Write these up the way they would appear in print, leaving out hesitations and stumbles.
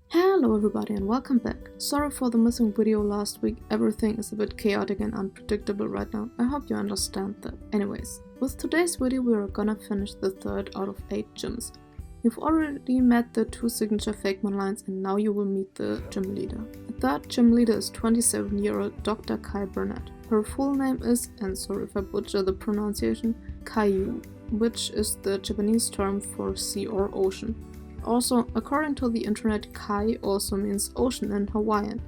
Hello everybody and welcome back. Sorry for the missing video last week, everything is a bit chaotic and unpredictable right now. I hope you understand that. Anyways, with today's video we are gonna finish the third out of 8 gyms. You've already met the 2 signature Fakemon lines and now you will meet the gym leader. The third gym leader is 27-year-old Dr. Kai Burnet. Her full name is, and sorry if I butcher the pronunciation, Kaiyu, which is the Japanese term for sea or ocean. Also, according to the internet, Kai also means ocean in Hawaiian,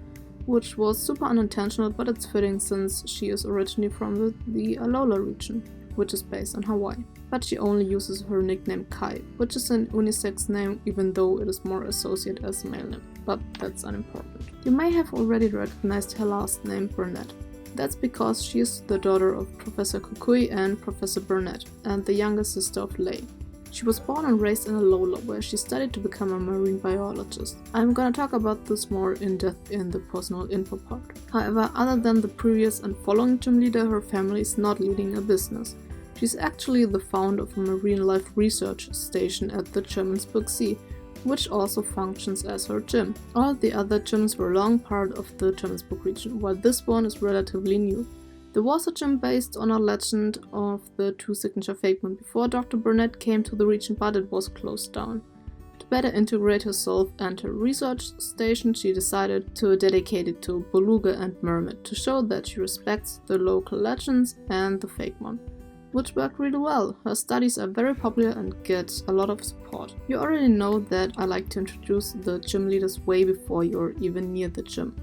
which was super unintentional, but it's fitting since she is originally from the Alola region, which is based on Hawaii. But she only uses her nickname Kai, which is an unisex name even though it is more associated as a male name, but that's unimportant. You may have already recognized her last name, Burnet. That's because she is the daughter of Professor Kukui and Professor Burnet, and the younger sister of Lei. She was born and raised in Alola, where she studied to become a marine biologist. I'm gonna talk about this more in depth in the personal info part. However, other than the previous and following gym leader, her family is not leading a business. She's actually the founder of a marine life research station at the Jermanzburg Sea, which also functions as her gym. All the other gyms were long part of the Jermanzburg region, while this one is relatively new. There was a gym based on a legend of the 2 signature Fakemon before Dr. Burnet came to the region, but it was closed down. To better integrate herself and her research station, she decided to dedicate it to Beluga and Mermaid to show that she respects the local legends and the Fakemon, which worked really well. Her studies are very popular and get a lot of support. You already know that I like to introduce the gym leaders way before you're even near the gym.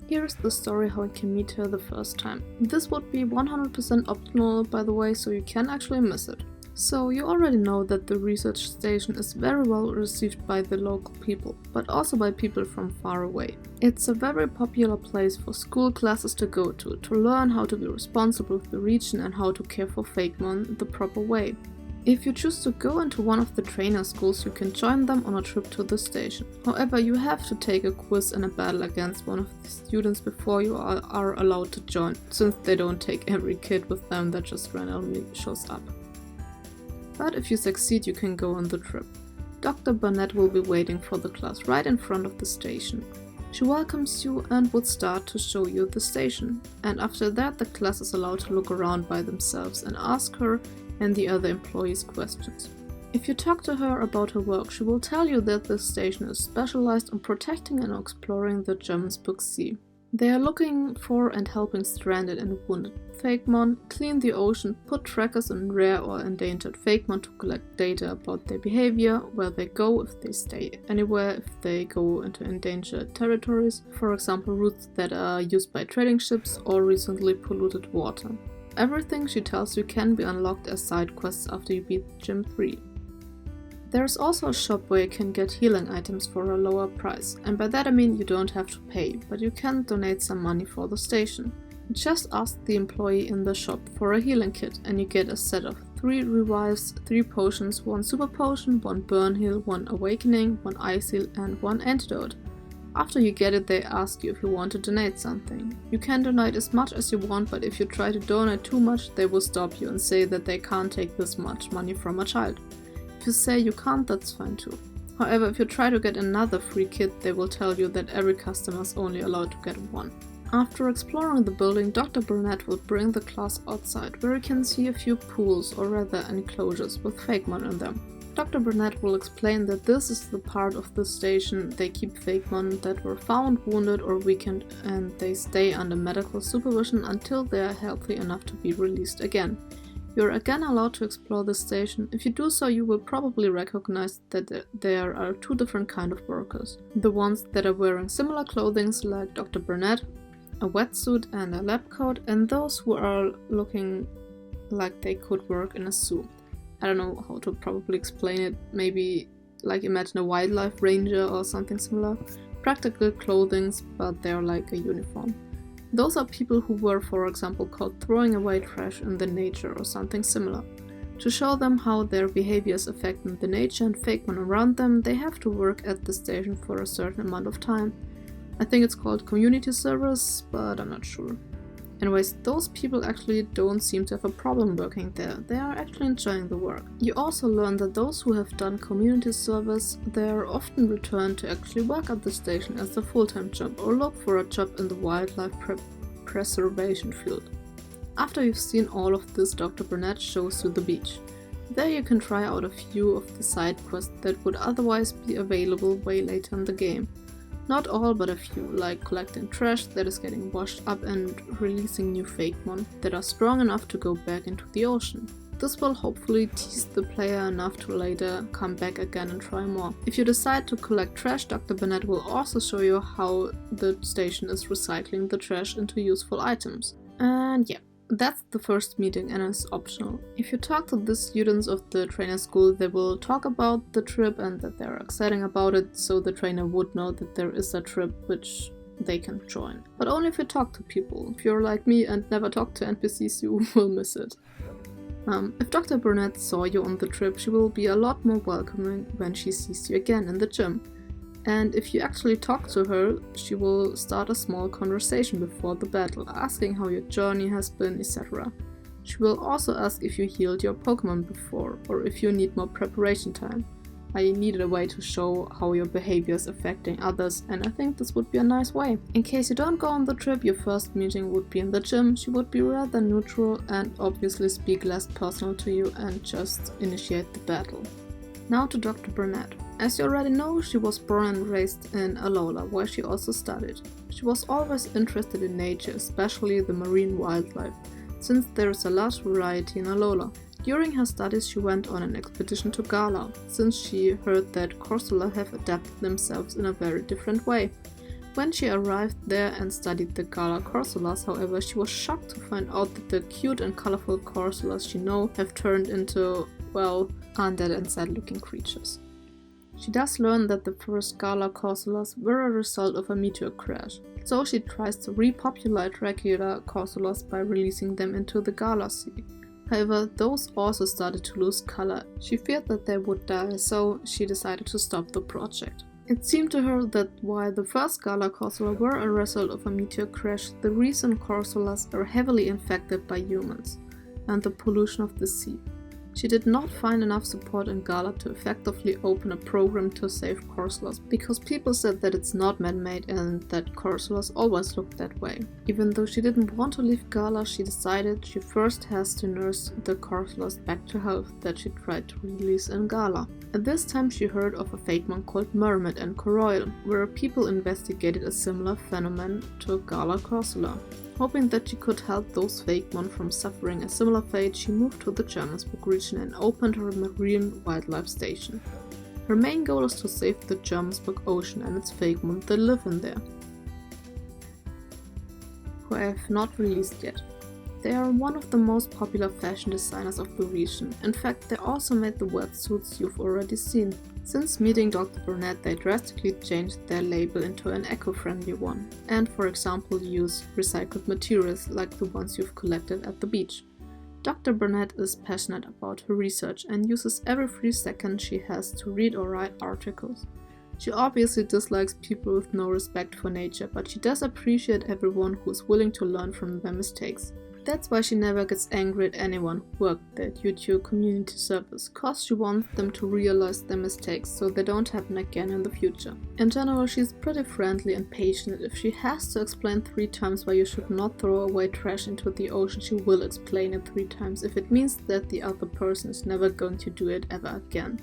Here's the story how I can meet her the first time. This would be 100% optional by the way, so you can actually miss it. So you already know that the research station is very well received by the local people, but also by people from far away. It's a very popular place for school classes to go to learn how to be responsible with the region and how to care for Fakemon the proper way. If you choose to go into one of the trainer schools, you can join them on a trip to the station. However, you have to take a quiz and a battle against one of the students before you are allowed to join, since they don't take every kid with them that just randomly shows up. But if you succeed, you can go on the trip. Dr. Burnet will be waiting for the class right in front of the station. She welcomes you and would start to show you the station. And after that, the class is allowed to look around by themselves and ask her and the other employees questions. If you talk to her about her work, she will tell you that this station is specialized on protecting and exploring the Jermanzburg Sea. They are looking for and helping stranded and wounded Fakemon, clean the ocean, put trackers on rare or endangered Fakemon to collect data about their behavior, where they go, if they stay anywhere, if they go into endangered territories, for example routes that are used by trading ships or recently polluted water. Everything she tells you can be unlocked as side quests after you beat Gym 3. There's also a shop where you can get healing items for a lower price, and by that I mean you don't have to pay, but you can donate some money for the station. Just ask the employee in the shop for a healing kit and you get a set of 3 revives, 3 potions, 1 super potion, 1 burn heal, 1 awakening, 1 ice heal and 1 antidote. After you get it, they ask you if you want to donate something. You can donate as much as you want, but if you try to donate too much, they will stop you and say that they can't take this much money from a child. If you say you can't, that's fine too. However, if you try to get another free kit, they will tell you that every customer is only allowed to get 1. After exploring the building, Dr. Burnet will bring the class outside, where you can see a few pools, or rather enclosures, with Fakemon in them. Dr. Burnet will explain that this is the part of the station they keep Fakemon that were found, wounded or weakened, and they stay under medical supervision until they are healthy enough to be released again. You are again allowed to explore the station. If you do so, you will probably recognize that there are 2 different kinds of workers. The ones that are wearing similar clothing like Dr. Burnet, a wetsuit and a lab coat, and those who are looking like they could work in a zoo. I don't know how to probably explain it, maybe like imagine a wildlife ranger or something similar. Practical clothings, but they're like a uniform. Those are people who were, for example, caught throwing away trash in the nature or something similar. To show them how their behaviors affect the nature and Fakemon around them, they have to work at the station for a certain amount of time. I think it's called community service, but I'm not sure. Anyways, those people actually don't seem to have a problem working there. They are actually enjoying the work. You also learn that those who have done community service, they are often returned to actually work at the station as a full-time job or look for a job in the wildlife preservation field. After you've seen all of this, Dr. Burnet shows you the beach. There you can try out a few of the side quests that would otherwise be available way later in the game. Not all, but a few, like collecting trash that is getting washed up and releasing new Fakemon that are strong enough to go back into the ocean. This will hopefully tease the player enough to later come back again and try more. If you decide to collect trash, Dr. Burnet will also show you how the station is recycling the trash into useful items. And yeah. That's the first meeting and it's optional. If you talk to the students of the trainer school, they will talk about the trip and that they're excited about it, so the trainer would know that there is a trip which they can join. But only if you talk to people. If you're like me and never talk to NPCs, you will miss it. If Dr. Burnet saw you on the trip, she will be a lot more welcoming when she sees you again in the gym. And if you actually talk to her, she will start a small conversation before the battle, asking how your journey has been, etc. She will also ask if you healed your Pokémon before, or if you need more preparation time. I needed a way to show how your behavior is affecting others, and I think this would be a nice way. In case you don't go on the trip, your first meeting would be in the gym. She would be rather neutral and obviously speak less personal to you and just initiate the battle. Now to Dr. Burnet. As you already know, she was born and raised in Alola, where she also studied. She was always interested in nature, especially the marine wildlife, since there is a large variety in Alola. During her studies, she went on an expedition to Galar, since she heard that Corsola have adapted themselves in a very different way. When she arrived there and studied the Galar Corsolas, however, she was shocked to find out that the cute and colorful Corsolas she knows have turned into, well, undead and sad-looking creatures. She does learn that the first Galar Corsolas were a result of a meteor crash, so she tries to repopulate regular Corsolas by releasing them into the Galar Sea. However, those also started to lose color. She feared that they would die, so she decided to stop the project. It seemed to her that while the first Galar Corsola were a result of a meteor crash, the recent Corsolas are heavily infected by humans and the pollution of the sea. She did not find enough support in Galar to effectively open a program to save Corsolas, because people said that it's not man-made and that Corsolas always look that way. Even though she didn't want to leave Galar, she decided she first has to nurse the Corsolas back to health that she tried to release in Galar. At this time she heard of a Fakemon called Burnet and Coroil, where people investigated a similar phenomenon to Galar Corsola. Hoping that she could help those Fakemon from suffering a similar fate, she moved to the Jermanzburg region and opened her marine wildlife station. Her main goal is to save the Jermanzburg ocean and its Fakemon that live in there, who I have not released yet. They are one of the most popular fashion designers of the region. In fact, they also made the wetsuits you've already seen. Since meeting Dr. Burnet, they drastically changed their label into an eco-friendly one, and for example use recycled materials like the ones you've collected at the beach. Dr. Burnet is passionate about her research and uses every free second she has to read or write articles. She obviously dislikes people with no respect for nature, but she does appreciate everyone who is willing to learn from their mistakes. That's why she never gets angry at anyone who worked there due to community service, cause she wants them to realize their mistakes so they don't happen again in the future. In general, she's pretty friendly and patient. If she has to explain 3 times why you should not throw away trash into the ocean, she will explain it 3 times if it means that the other person is never going to do it ever again.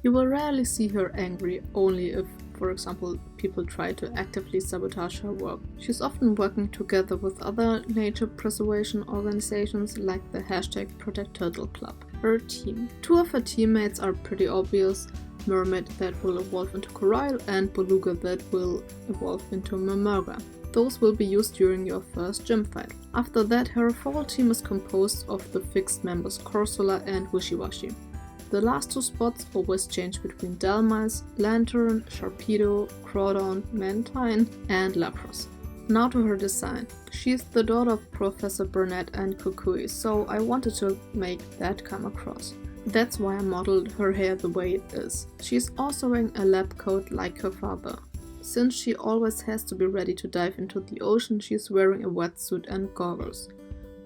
You will rarely see her angry, only if, for example, people try to actively sabotage her work. She's often working together with other nature preservation organizations like the #ProtectTurtle Club. Her team. 2 of her teammates are pretty obvious: Burnet that will evolve into Coroil and Beluga that will evolve into Murmurga. Those will be used during your first gym fight. After that, her full team is composed of the fixed members Corsola and Wishiwashi. The last 2 spots always change between Delmice, Lantern, Sharpedo, Crawdon, Mantine, and Lapras. Now to her design. She's the daughter of Professor Burnet and Kukui, so I wanted to make that come across. That's why I modeled her hair the way it is. She's also wearing a lab coat like her father, Since she always has to be ready to dive into the ocean, she is wearing a wetsuit and goggles.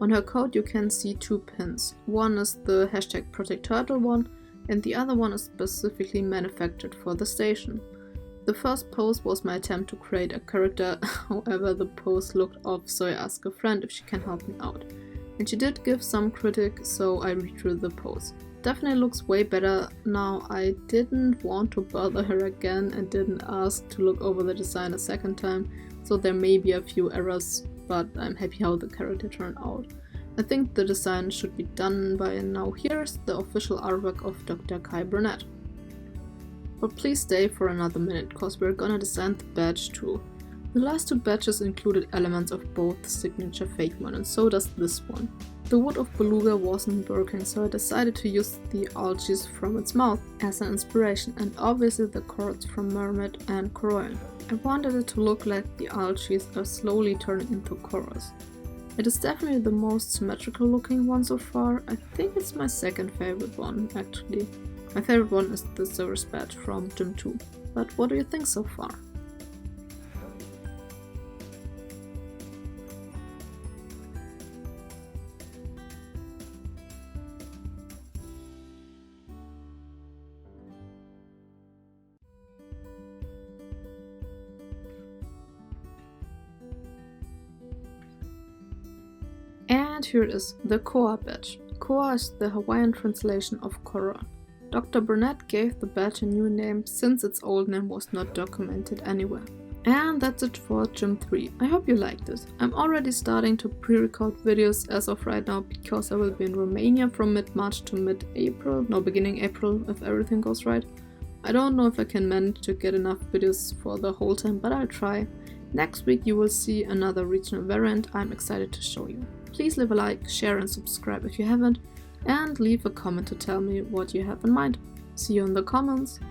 On her coat you can see 2 pins. One is the #ProtectTurtle one, and the other one is specifically manufactured for the station. The first pose was my attempt to create a character, however the pose looked off, so I asked a friend if she can help me out. And she did give some critique, so I redrew the pose. Definitely looks way better now. I didn't want to bother her again and didn't ask to look over the design a second time, so there may be a few errors, but I'm happy how the character turned out. I think the design should be done by now. Here's the official artwork of Dr. Kai Burnet. But please stay for another minute, cause we're gonna design the badge too. The last 2 badges included elements of both signature Fakemon, and so does this one. The wood of Beluga wasn't working, so I decided to use the algae from its mouth as an inspiration, and obviously the chords from Burnet and Coral. I wanted it to look like the algae are slowly turning into corals. It is definitely the most symmetrical looking one so far. I think it's my second favorite one actually. My favorite one is the Service badge from Gym 2. But what do you think so far? And here it is, the Koa badge. Koa is the Hawaiian translation of coral. Dr. Burnet gave the badge a new name since its old name was not documented anywhere. And that's it for Gym 3. I hope you liked it. I'm already starting to pre-record videos as of right now because I will be in Romania from mid-March to mid-April, no, beginning April if everything goes right. I don't know if I can manage to get enough videos for the whole time, but I'll try. Next week you will see another regional variant I'm excited to show you. Please leave a like, share and subscribe if you haven't, and leave a comment to tell me what you have in mind. See you in the comments!